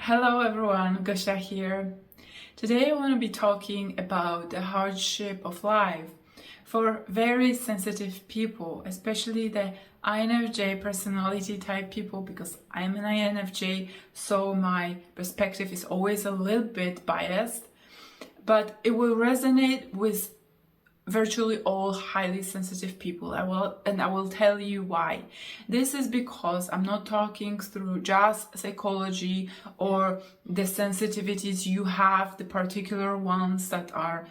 Hello everyone, Gosha here. Today I want to be talking about the hardship of life for very sensitive people, especially the INFJ personality type people, because I'm an INFJ, so my perspective is always a little bit biased, but it will resonate with virtually all highly sensitive people. I will tell you why. This is because I'm not talking through just psychology or the sensitivities you have, the particular ones that are,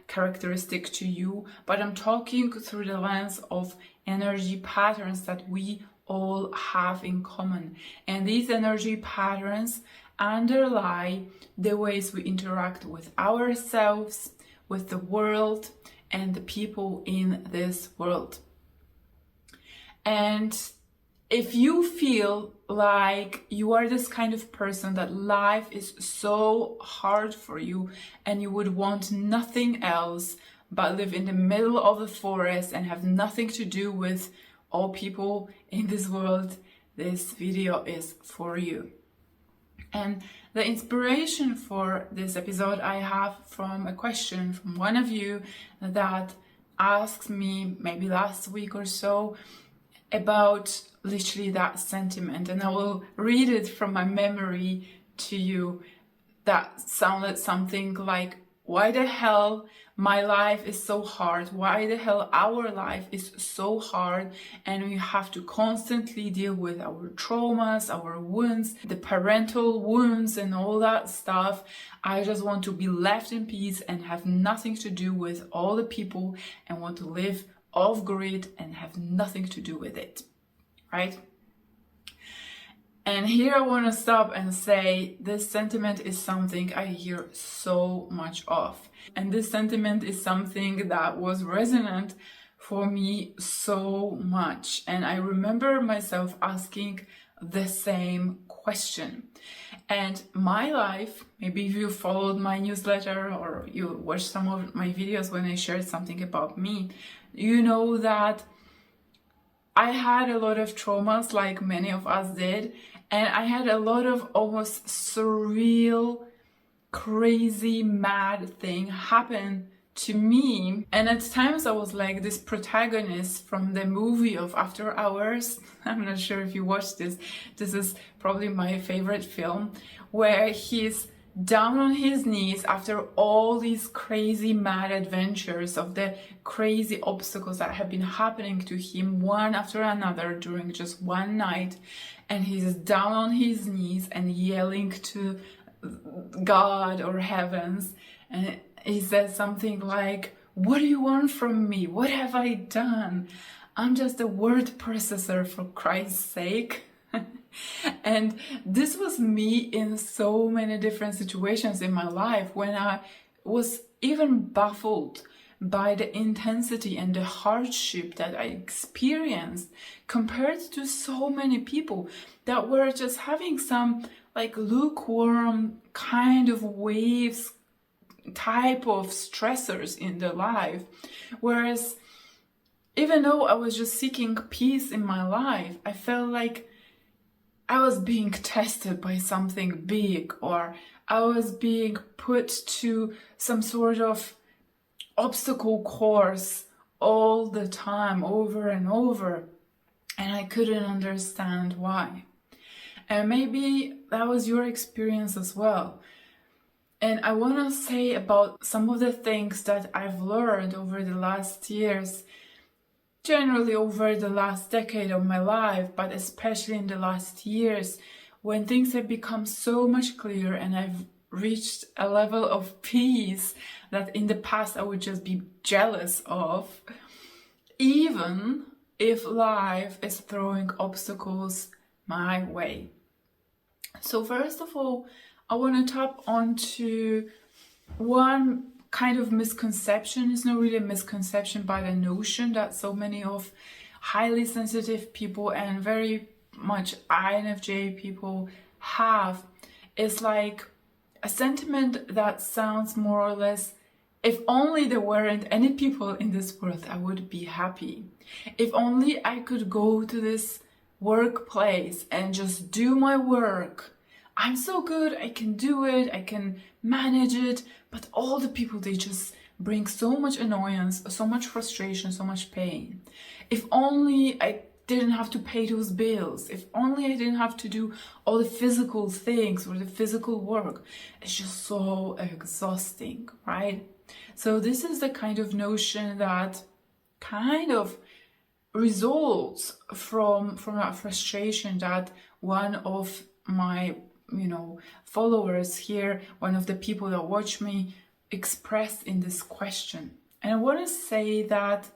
characteristic to you, but I'm talking through the lens of energy patterns that we all have in common. And these energy patterns underlie the ways we interact with ourselves, with the world, and the people in this world. And if you feel like you are this kind of person that life is so hard for you and you would want nothing else but live in the middle of the forest and have nothing to do with all people in this world, this video is for you. And the inspiration for this episode I have from a question from one of you that asked me maybe last week or so about literally that sentiment. And I will read it from my memory to you. That sounded something like, why the hell my life is so hard? Why the hell our life is so hard? And we have to constantly deal with our traumas, our wounds, the parental wounds and all that stuff. I just want to be left in peace and have nothing to do with all the people and want to live off grid and have nothing to do with it, right? And here I want to stop and say this sentiment is something I hear so much of. And this sentiment is something that was resonant for me so much. And I remember myself asking the same question. And my life, maybe if you followed my newsletter or you watched some of my videos when I shared something about me, you know that I had a lot of traumas like many of us did. And I had a lot of almost surreal, crazy, mad thing happen to me. And at times I was like this protagonist from the movie of After Hours. I'm not sure if you watched this. This is probably my favorite film, where he's down on his knees after all these crazy mad adventures of the crazy obstacles that have been happening to him one after another during just one night, and he's down on his knees and yelling to God or heavens, and he says something like, what do you want from me? What have I done? I'm just a word processor, for Christ's sake. And this was me in so many different situations in my life when I was even baffled by the intensity and the hardship that I experienced compared to so many people that were just having some like lukewarm kind of waves type of stressors in their life. Whereas even though I was just seeking peace in my life, I felt like I was being tested by something big, or I was being put to some sort of obstacle course all the time, over and over, and I couldn't understand why. And maybe that was your experience as well. And I want to say about some of the things that I've learned over the last years, generally over the last decade of my life, but especially in the last years, when things have become so much clearer and I've reached a level of peace that in the past I would just be jealous of, even if life is throwing obstacles my way. So first of all, I want to tap onto one kind of misconception. It's not really a misconception, but a notion that so many of highly sensitive people and very much INFJ people have. Is like a sentiment that sounds more or less, if only there weren't any people in this world, I would be happy. If only I could go to this workplace and just do my work, I'm so good, I can do it, I can manage it. But all the people, they just bring so much annoyance, so much frustration, so much pain. If only I didn't have to pay those bills, if only I didn't have to do all the physical things or the physical work. It's just so exhausting, right? So this is the kind of notion that kind of results from that frustration that one of my followers here, one of the people that watch me, expressed in this question. And I want to say that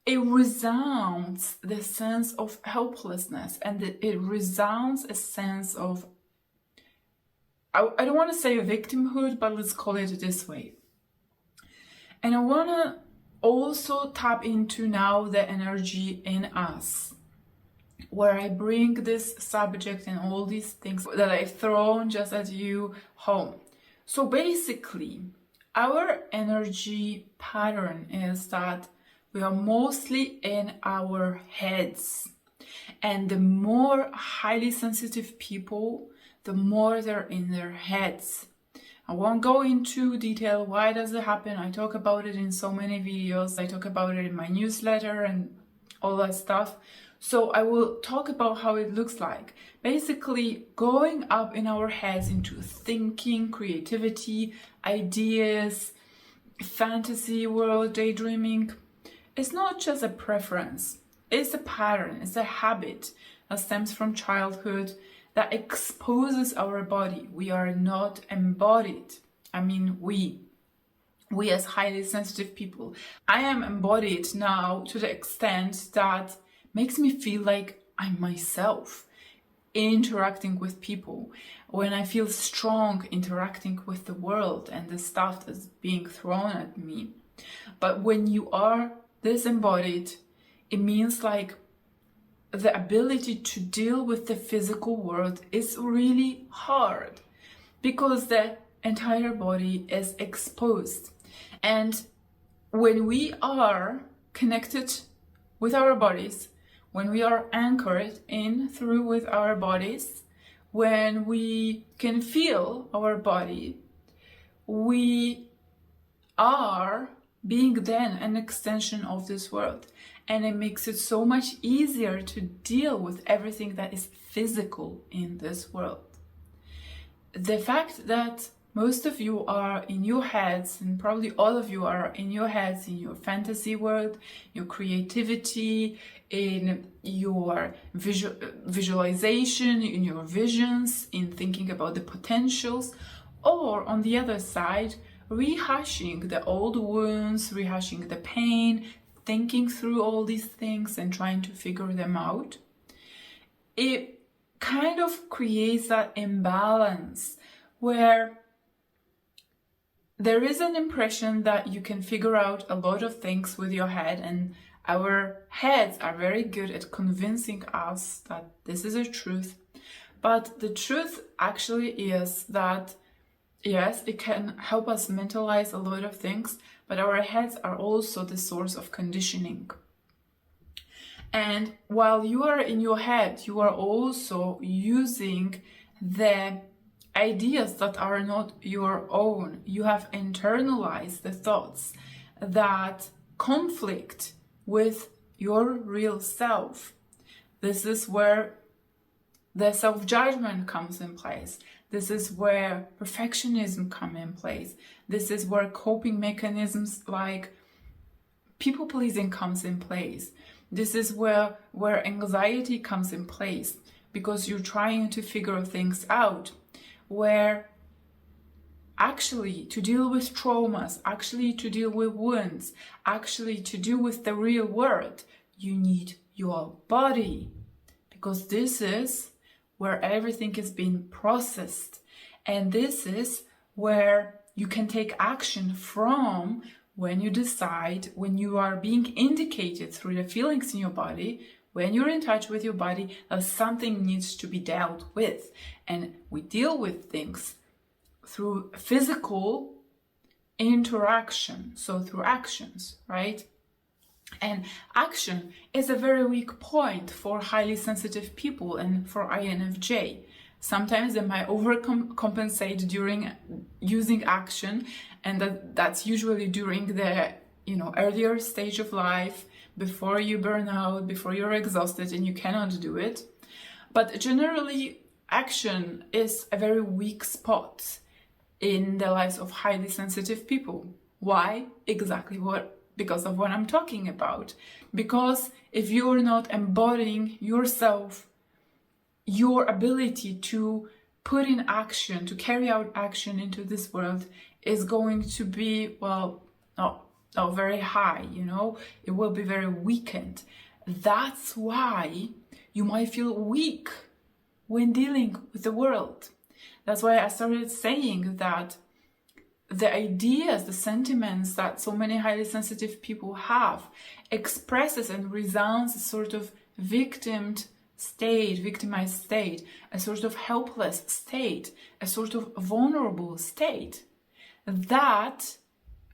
it resounds the sense of helplessness, and it resounds a sense of, I don't want to say victimhood, but let's call it this way. And I want to also tap into now the energy in us, where I bring this subject and all these things that I've thrown just at you home. So basically, our energy pattern is that we are mostly in our heads. And the more highly sensitive people, the more they're in their heads. I won't go into detail why does it happen. I talk about it in so many videos. I talk about it in my newsletter and all that stuff. So I will talk about how it looks like. Basically, going up in our heads into thinking, creativity, ideas, fantasy world, daydreaming. It's not just a preference. It's a pattern. It's a habit that stems from childhood that exposes our body. We are not embodied. I mean, we as highly sensitive people. I am embodied now to the extent that makes me feel like I'm myself interacting with people. When I feel strong interacting with the world and the stuff that's being thrown at me. But when you are disembodied, it means like the ability to deal with the physical world is really hard because the entire body is exposed. And when we are connected with our bodies, when we are anchored in through with our bodies, when we can feel our body, we are being then an extension of this world. And it makes it so much easier to deal with everything that is physical in this world. The fact that most of you are in your heads, and probably all of you are in your heads, in your fantasy world, your creativity, in your visualization, in your visions, in thinking about the potentials, or on the other side, rehashing the old wounds, rehashing the pain, thinking through all these things and trying to figure them out. It kind of creates that imbalance where there is an impression that you can figure out a lot of things with your head, and our heads are very good at convincing us that this is a truth. But the truth actually is that, yes, it can help us mentalize a lot of things, but our heads are also the source of conditioning. And while you are in your head, you are also using the ideas that are not your own. You have internalized the thoughts that conflict with your real self. This is where the self-judgment comes in place. This is where perfectionism comes in place. This is where coping mechanisms like people-pleasing comes in place. This is where anxiety comes in place because you're trying to figure things out. Where actually to deal with traumas, actually to deal with wounds, actually to deal with the real world, you need your body. Because this is where everything is being processed. And this is where you can take action from when you decide, when you are being indicated through the feelings in your body, when you're in touch with your body, that something needs to be dealt with. And we deal with things through physical interaction, so through actions, right? And action is a very weak point for highly sensitive people and for INFJ. Sometimes they might overcompensate during using action, and that's usually during the earlier stage of life, before you burn out, before you're exhausted and you cannot do it. But generally, action is a very weak spot in the lives of highly sensitive people. Why? Because of what I'm talking about. Because if you're not embodying yourself, your ability to put in action, to carry out action into this world is going to be, not very high, it will be very weakened. That's why you might feel weak when dealing with the world. That's why I started saying that the ideas, the sentiments that so many highly sensitive people have expresses and resounds a sort of victimized state, a sort of helpless state, a sort of vulnerable state. That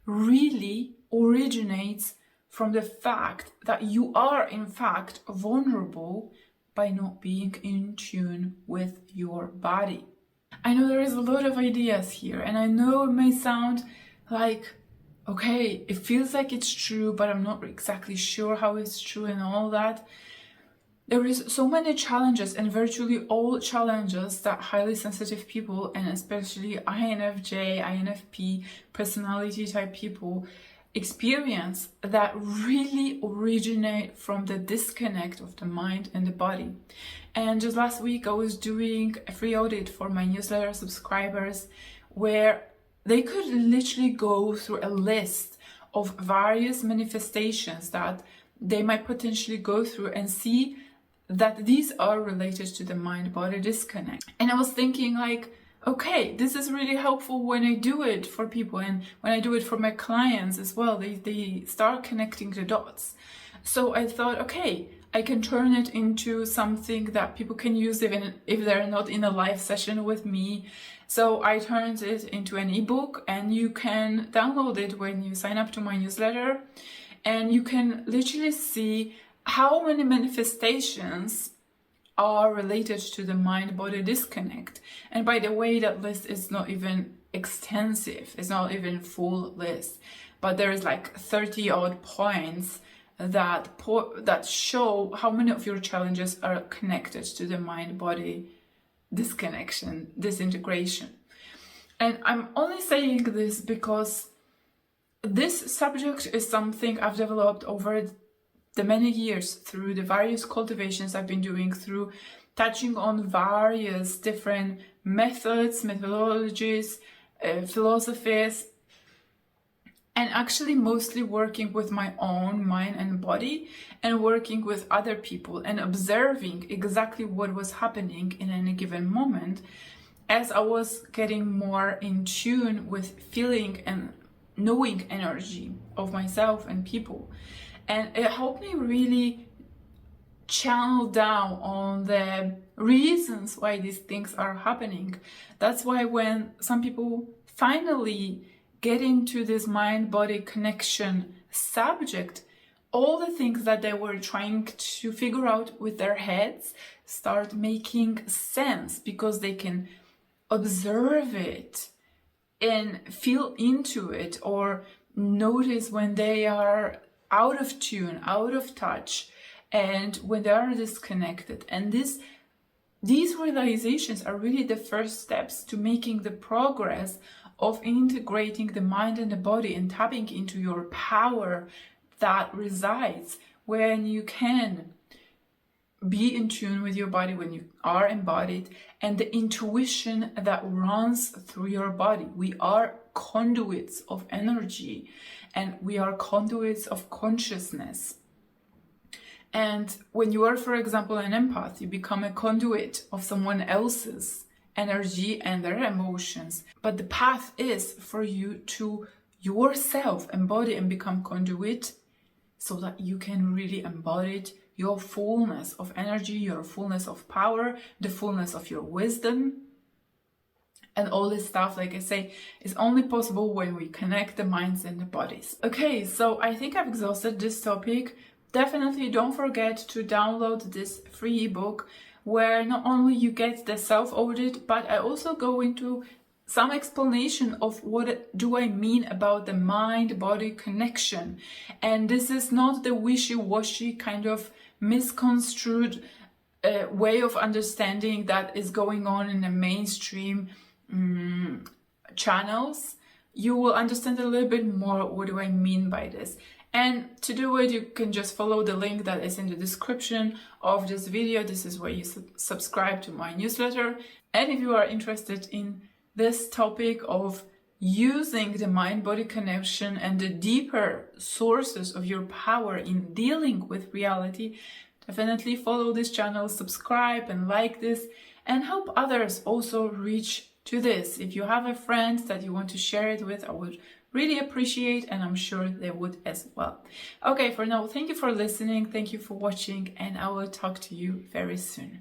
really originates from the fact that you are in fact vulnerable by not being in tune with your body. I know there is a lot of ideas here, and I know it may sound like, okay, it feels like it's true, but I'm not exactly sure how it's true and all that. There is so many challenges, and virtually all challenges that highly sensitive people, and especially INFJ, INFP, personality type people experience, that really originate from the disconnect of the mind and the body. And just last week I was doing a free audit for my newsletter subscribers, where they could literally go through a list of various manifestations that they might potentially go through and see that these are related to the mind-body disconnect. And I was thinking like, okay, this is really helpful when I do it for people, and when I do it for my clients as well, they start connecting the dots. So I thought, okay, I can turn it into something that people can use even if they're not in a live session with me. So I turned it into an ebook, and you can download it when you sign up to my newsletter, and you can literally see how many manifestations are related to the mind-body disconnect. And by the way, that list is not even extensive, it's not even full list, but there is like 30 odd points that show how many of your challenges are connected to the mind-body disconnection, disintegration. And I'm only saying this because this subject is something I've developed over the many years through the various cultivations I've been doing, through touching on various different methods, methodologies, philosophies, and actually mostly working with my own mind and body, and working with other people and observing exactly what was happening in any given moment as I was getting more in tune with feeling and knowing energy of myself and people. And it helped me really channel down on the reasons why these things are happening. That's why when some people finally get into this mind-body connection subject, all the things that they were trying to figure out with their heads start making sense, because they can observe it and feel into it, or notice when they are out of tune, out of touch, and when they are disconnected. And these realizations are really the first steps to making the progress of integrating the mind and the body and tapping into your power that resides when you can be in tune with your body, when you are embodied, and the intuition that runs through your body. We are conduits of energy, and we are conduits of consciousness. And when you are, for example, an empath, you become a conduit of someone else's energy and their emotions. But the path is for you to yourself embody and become conduit, so that you can really embody your fullness of energy, your fullness of power, the fullness of your wisdom. And all this stuff, like I say, is only possible when we connect the minds and the bodies. Okay, so I think I've exhausted this topic. Definitely don't forget to download this free ebook where not only you get the self-audit, but I also go into some explanation of what do I mean about the mind-body connection. And this is not the wishy-washy kind of misconstrued way of understanding that is going on in the mainstream channels. You will understand a little bit more what do I mean by this. And to do it, you can just follow the link that is in the description of this video. This is where you subscribe to my newsletter. And if you are interested in this topic of using the mind-body connection and the deeper sources of your power in dealing with reality, definitely follow this channel, subscribe and like this, and help others also reach to this. If you have a friend that you want to share it with, I would really appreciate, and I'm sure they would as well. Okay, for now, thank you for listening, thank you for watching, and I will talk to you very soon.